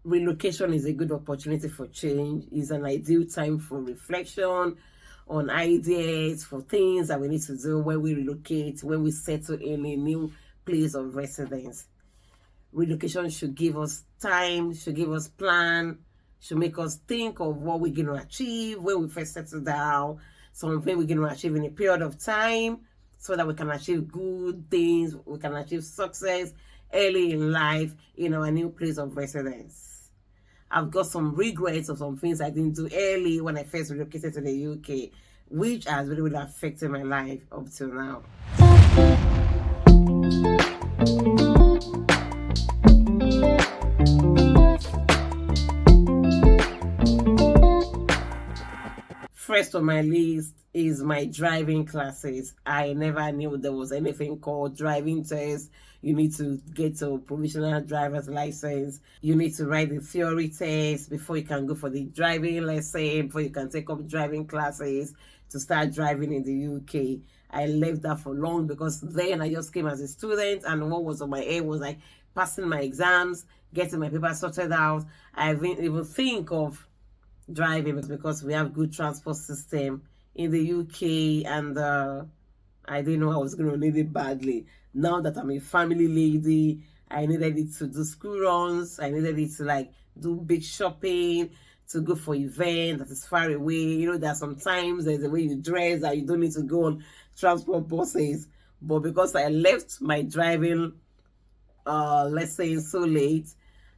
relocation is a good opportunity for change. It's an ideal time for reflection on ideas, for things that we need to do when we relocate, when we settle in a new place of residence. Relocation should give us time, should give us plan, should make us think of what we're going to achieve when we first settle down, something we're going to achieve in a period of time so that we can achieve good things, we can achieve success early in life in our new place of residence. I've got some regrets of some things I didn't do early when I first relocated to the UK, which has really, really affected my life up till now. First on my list is my driving classes. I never knew there was anything called driving test. You need to get a provisional driver's license. You need to write the theory test before you can go for the driving lesson, before you can take up driving classes to start driving in the UK. I left that for long because then I just came as a student, and what was on my head was like passing my exams, getting my papers sorted out. I didn't even think of driving because we have good transport system in the UK, and I didn't know I was going to need it badly. Now that I'm a family lady, I needed it to do school runs, I needed it to like do big shopping, to go for events that is far away. You know, there's sometimes there's a way you dress that you don't need to go on transport buses. But because I left my driving lesson so late,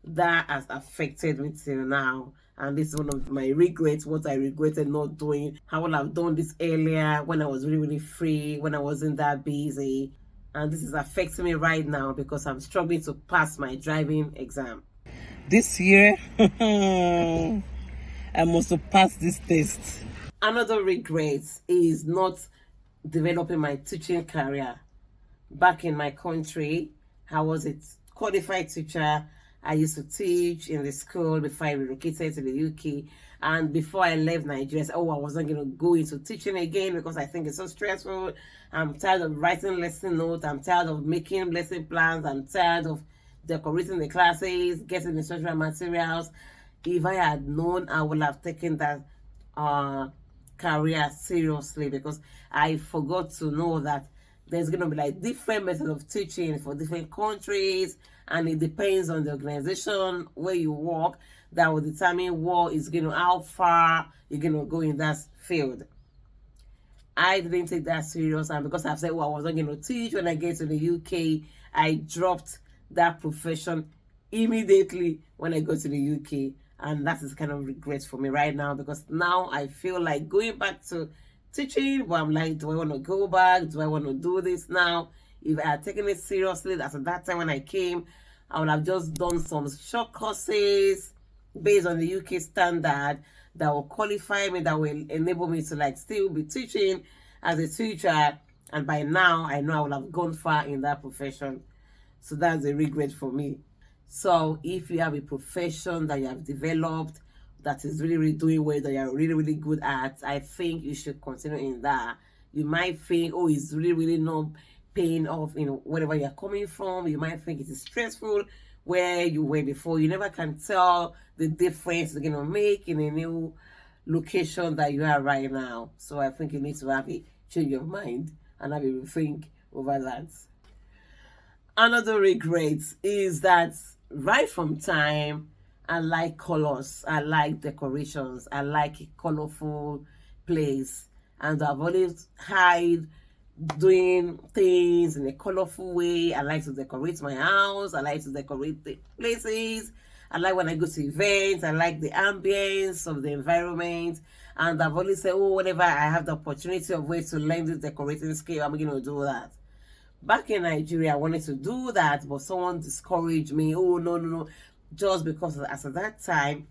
that has affected me till now. And this is one of my regrets, what I regretted not doing. I would have done this earlier when I was really, really free, when I wasn't that busy. And this is affecting me right now because I'm struggling to pass my driving exam. This year, I must have passed this test. Another regret is not developing my teaching career. Back in my country, I was a qualified teacher. I used to teach in the school before I relocated to the UK. And before I left Nigeria, I said, I wasn't going to go into teaching again because I think it's so stressful. I'm tired of writing lesson notes. I'm tired of making lesson plans. I'm tired of decorating the classes, getting the instructional materials. If I had known, I would have taken that career seriously, because I forgot to know that there's going to be like different methods of teaching for different countries, and it depends on the organization where you work that will determine what is going to, how far you're going to go in that field. I didn't take that serious, and because I've said, I wasn't going to teach when I get to the UK, I dropped that profession immediately when I go to the UK. And that is kind of regret for me right now, because now I feel like going back to teaching, but I'm like, do I want to go back? Do I want to do this now? If I had taken it seriously, that's at that time when I came, I would have just done some short courses based on the UK standard that will qualify me, that will enable me to like still be teaching as a teacher. And by now, I know I would have gone far in that profession. So that's a regret for me. So if you have a profession that you have developed that is really, really doing well, that you're really, really good at, I think you should continue in that. You might think, it's really, really not paying off in whatever you're coming from. You might think it is stressful where you were before. You never can tell the difference you're going to make in a new location that you are right now. So I think you need to have a change of mind and have a think over that. Another regret is that right from time, I like colors, I like decorations, I like a colorful place, and I've always had doing things in a colorful way. I like to decorate my house, I like to decorate the places, I like when I go to events, I like the ambience of the environment. And I've always said, whenever I have the opportunity of ways to learn this decorating skill, I'm going to do that. Back in Nigeria, I wanted to do that, but someone discouraged me. No. Just because as at that time,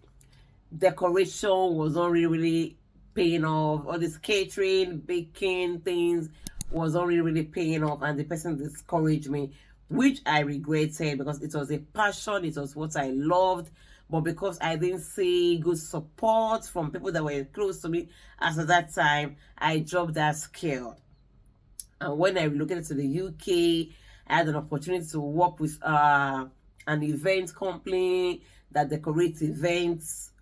decoration was not really paying off. All this catering, baking things was not really paying off. And the person discouraged me, which I regretted, because it was a passion. It was what I loved. But because I didn't see good support from people that were close to me as at that time, I dropped that skill. And when I relocated to the UK, I had an opportunity to work with an event company that decorate events,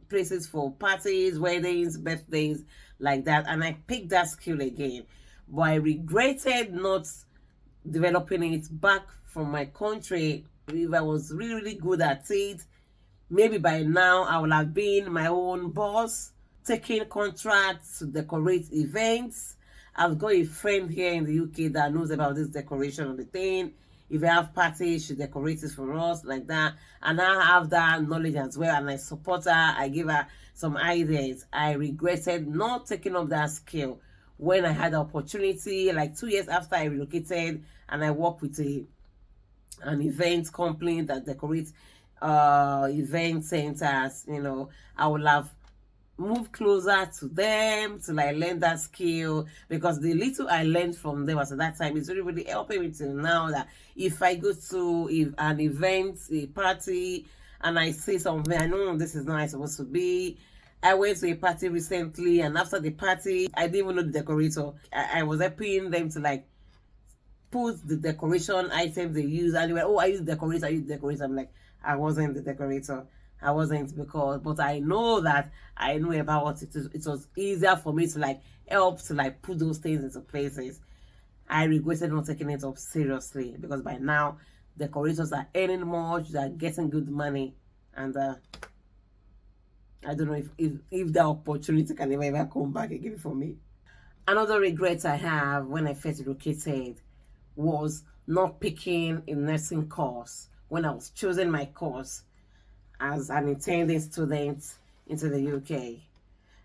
places for parties, weddings, birthdays, like that. And I picked that skill again. But I regretted not developing it back from my country. If I was really, really good at it, maybe by now I would have been my own boss, taking contracts to decorate events. I've got a friend here in the UK that knows about this decoration of the thing. If we have parties, she decorates it for us like that. And I have that knowledge as well, and I support her. I give her some ideas. I regretted not taking up that skill when I had the opportunity, like 2 years after I relocated, and I worked with an event company that decorates event centers. I would have moved closer to them to like learn that skill, because the little I learned from them at that time is really, really helping me till now, that if I go to an event, a party, and I see something, I know this is not how it's supposed to be. I went to a party recently, and after the party, I didn't even know the decorator. I was helping them to like put the decoration items they use, and they were, oh, I use decorator, I use decorator. I'm like, I wasn't the decorator. I wasn't, but I know that I know about what it is. It was easier for me to like help to like put those things into places. I regretted not taking it up seriously, because by now decorators are earning much, they're getting good money, and I don't know if that opportunity can ever come back again for me. Another regret I have when I first relocated was not picking a nursing course when I was choosing my course as an intending student into the UK.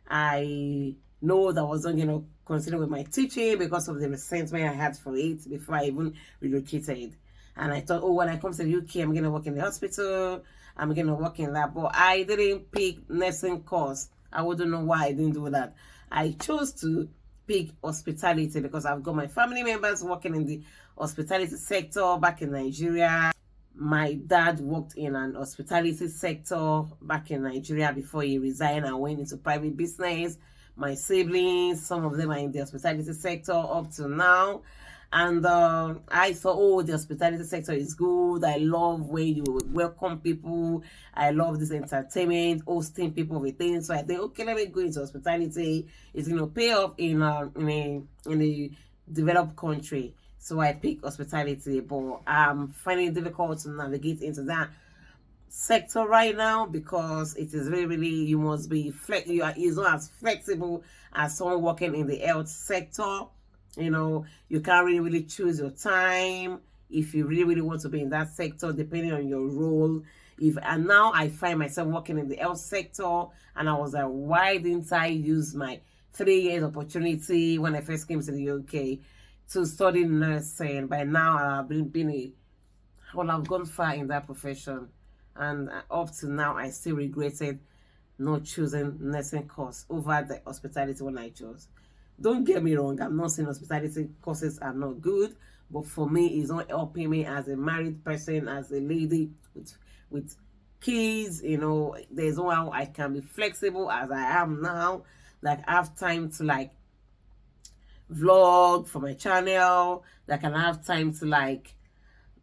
I know that I wasn't going to continue with my teaching because of the resentment I had for it before I even relocated. And I thought, oh, when I come to the UK, I'm going to work in the hospital, I'm going to work in that. But I didn't pick nursing course. I wouldn't know why I didn't do that. I chose to pick hospitality because I've got my family members working in the hospitality sector back in Nigeria. My dad worked in an hospitality sector back in Nigeria before he resigned and went into private business. My siblings, some of them are in the hospitality sector up to now. And I thought, oh, the hospitality sector is good. I love when you welcome people. I love this entertainment, hosting people with things. So I think, okay, let me go into hospitality. It's going to pay off in a developed country. So I picked hospitality, but I'm finding it difficult to navigate into that sector right now, because it is really, really, you must be it's not as flexible as someone working in the health sector. You can't really choose your time if you really want to be in that sector, depending on your role. And now I find myself working in the health sector, and I was like, why didn't I use my 3 years opportunity when I first came to the UK to study nursing? By now I've I've gone far in that profession, and up to now I still regretted not choosing nursing course over the hospitality when I chose. Don't get me wrong, I'm not saying hospitality courses are not good, but for me, it's not helping me as a married person, as a lady with kids. There's no how I can be flexible as I am now. Like, I have time to like vlog for my channel. Like, I can have time to like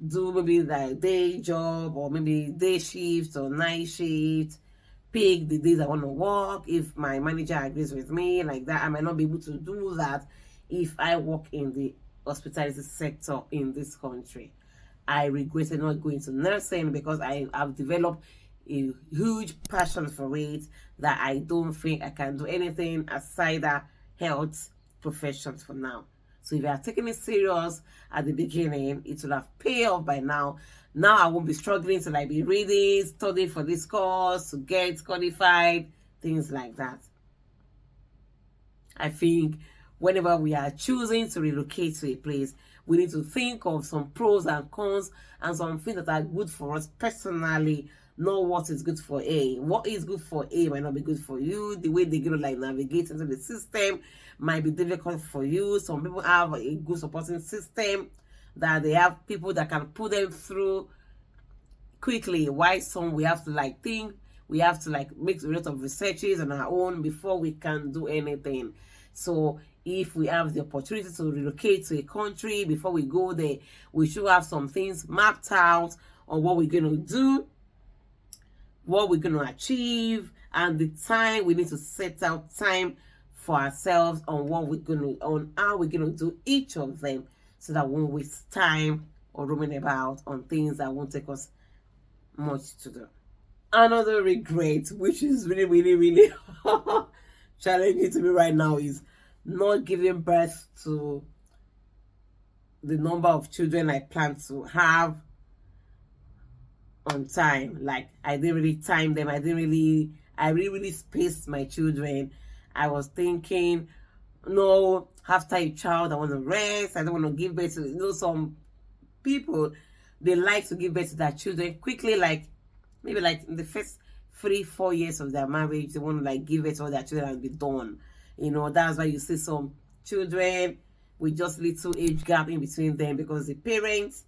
do maybe like day job, or maybe day shift or night shift. Pick the days I want to work. If my manager agrees with me like that, I might not be able to do that if I work in the hospitality sector in this country. I regretted not going to nursing because I have developed a huge passion for it, that I don't think I can do anything aside that health professions for now. So if you are taking it serious at the beginning, it will have paid off by now. Now I won't be struggling to like be reading, studying for this course, to get qualified, things like that. I think whenever we are choosing to relocate to a place, we need to think of some pros and cons and some things that are good for us personally, not what is good for A. What is good for A might not be good for you. The way they're going to like navigate into the system might be difficult for you. Some people have a good supporting system, that they have people that can put them through quickly. Why some we have to like think, we have to like make a lot of researches on our own before we can do anything. So if we have the opportunity to relocate to a country, before we go there, we should have some things mapped out on what we're going to do what we're going to achieve, and the time we need to set out time for ourselves on what we're going to, on how we're going to do each of them, so that we won't waste time or roaming about on things that won't take us much to do. Another regret, which is really, really, really challenging to me right now, is not giving birth to the number of children I plan to have on time. Like, I didn't really time them. I really spaced my children. I was thinking, no, after a child, I want to rest. I don't want to give birth to, some people, they like to give birth to their children quickly, like maybe like in the first 3-4 years of their marriage, they want to like give birth to all their children and be done. That's why you see some children with just little age gap in between them, because the parents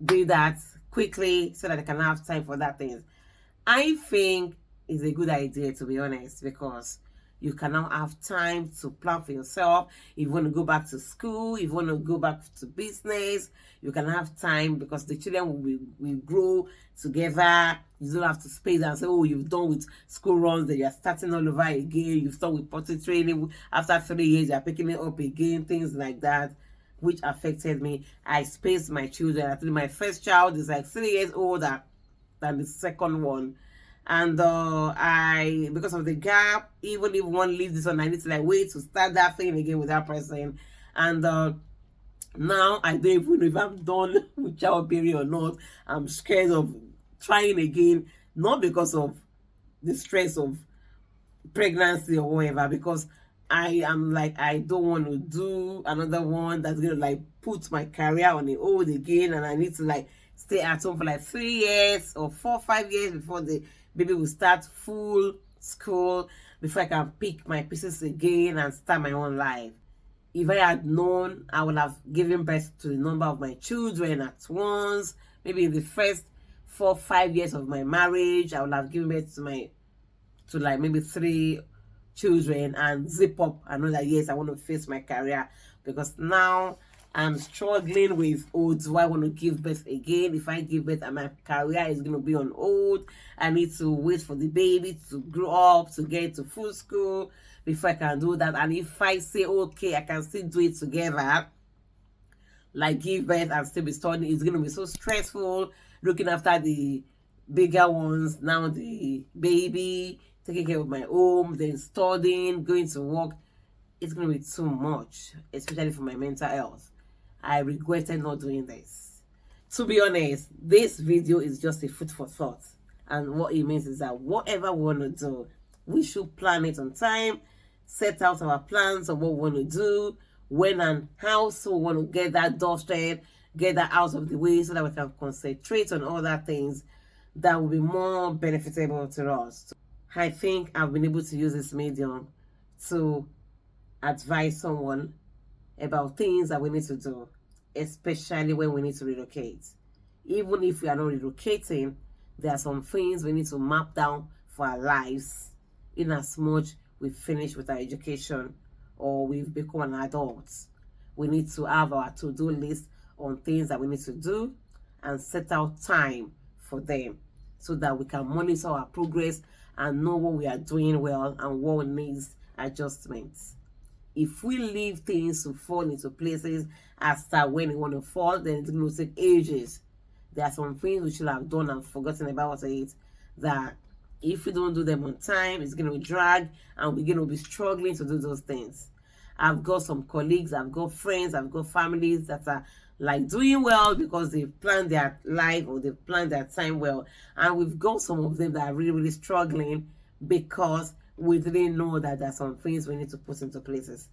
do that quickly so that they can have time for that things. I think it's a good idea, to be honest, because you can now have time to plan for yourself. If you want to go back to school, if you want to go back to business, you can have time, because the children will grow together. You don't have to space and say, oh, you've done with school runs, then you're starting all over again. You've done with potty training. After 3 years, you're picking it up again, things like that, which affected me. I spaced my children. I think my first child is like 3 years older than the second one. And I, because of the gap, even if one leaves this one, I need to like wait to start that thing again with that person. And now I don't even know if I'm done with childbearing or not. I'm scared of trying again, not because of the stress of pregnancy or whatever, because I am like, I don't want to do another one that's gonna like put my career on the hold again, and I need to like stay at home for like 3 years or 4-5 years before the baby will start full school, before I can pick my pieces again and start my own life. If I had known, I would have given birth to the number of my children at once. Maybe in the first 4-5 years of my marriage, I would have given birth to like maybe 3 children and zip up. I know that, yes, I want to face my career, because now I'm struggling with, oh, do I want to give birth again? If I give birth and my career is going to be on hold, I need to wait for the baby to grow up, to get to full school before I can do that. And if I say, okay, I can still do it together, like give birth and still be studying, it's going to be so stressful looking after the bigger ones. Now the baby, taking care of my home, then studying, going to work. It's going to be too much, especially for my mental health. I regretted not doing this. To be honest, this video is just a food for thought. And what it means is that whatever we want to do, we should plan it on time, set out our plans of what we want to do, when and how, so we want to get that dusted, get that out of the way, so that we can concentrate on other things that will be more beneficial to us. I think I've been able to use this medium to advise someone about things that we need to do, especially when we need to relocate. Even if we are not relocating, there are some things we need to map down for our lives, in as much we've finished with our education or we've become an adult. We need to have our to-do list on things that we need to do and set out time for them, so that we can monitor our progress and know what we are doing well and what needs adjustments. If we leave things to fall into places after when we want to fall, then it's going to take ages. There are some things we should have done and forgotten about it, that if we don't do them on time, it's going to drag and we're going to be struggling to do those things. I've got some colleagues, I've got friends, I've got families that are like doing well because they've planned their life or they've planned their time well. And we've got some of them that are really, really struggling because we didn't know that there are some things we need to put into places.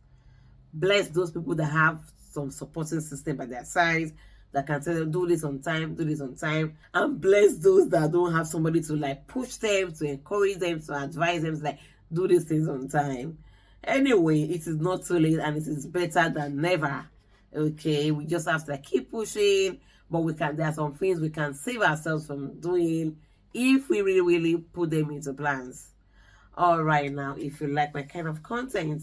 Bless those people that have some supporting system by their side that can tell them, do this on time, do this on time. And bless those that don't have somebody to like push them, to encourage them, to advise them, to like do these things on time. Anyway, it is not too late and it is better than never. Okay, we just have to like keep pushing, but there are some things we can save ourselves from doing if we really, really put them into plans. All right, now, if you like my kind of content,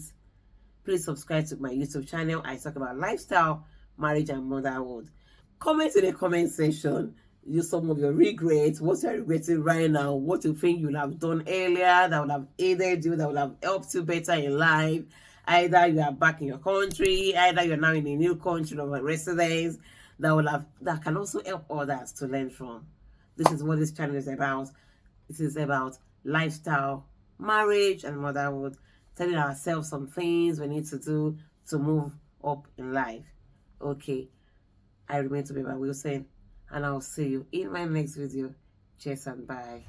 please subscribe to my YouTube channel. I talk about lifestyle, marriage, and motherhood. Comment in the comment section use some of your regrets, what you're regretting right now, what you think you would have done earlier that would have aided you, that would have helped you better in life. Either you are back in your country, either you're now in a new country of residence, that can also help others to learn from. This is what this channel is about. It is about lifestyle, marriage, and motherhood, telling ourselves some things we need to do to move up in life. Okay, I remain Tobi-Oba Wilson, and I'll see you in my next video. Cheers and bye.